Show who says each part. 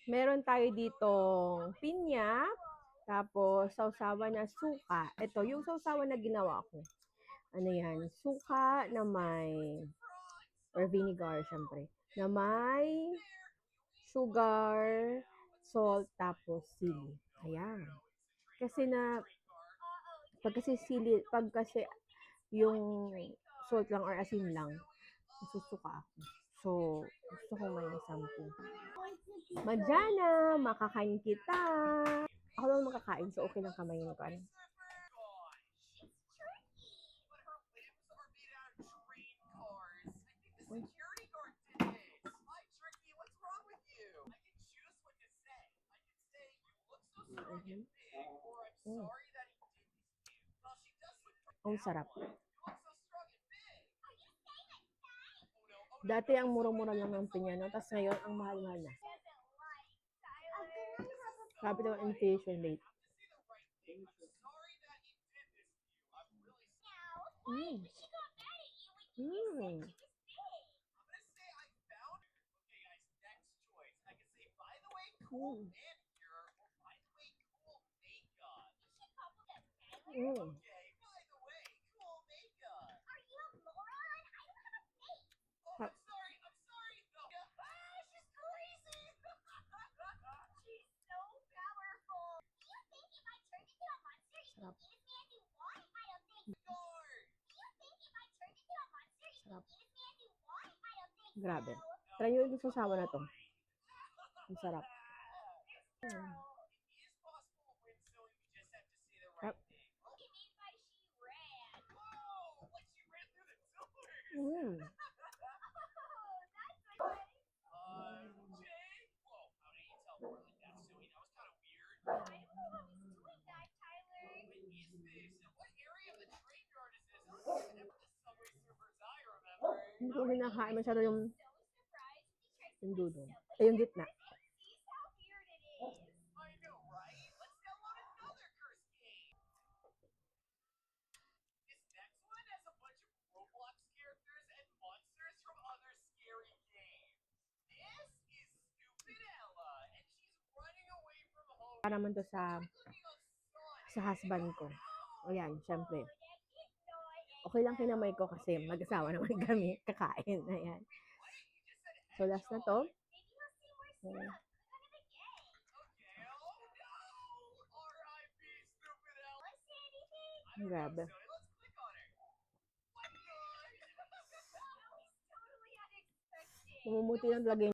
Speaker 1: Meron tayo ditong pinya, tapos sausawan na suka. Ito, yung sausawan na ginawa ko. Ano yan? Suka na may, or vinegar, syempre, na may sugar, salt, tapos sili. Ayan. Kasi pag kasi yung salt lang or asin lang, nasusuka ako. So, gusto ko may something. Madjana, makakain kita. Ako lang makakain, so okay lang kamayin ko. Ano? Mm-hmm. Mm. Ang sarap. Dati ang mura-mura lang ng pinyano, tapos ngayon ang mahal-mahal na. Sabi daw inflation rate. Mm. Mm. Mm. Mm. Ha- Sarap. Sarap. Grabe. Try nyo yung sasawa na to. Ang sarap. Mm. Sarap. Mm. Hindi ko kinakain masyado yung dulo. Ay, yung gitna. Para naman to sa husband ko. O yan, syempre. Okay lang kinamay ko kasi mag-asawa naman kami kakain. Ayan. So, last na to. Okay. Grabe. Mamumuti lang talaga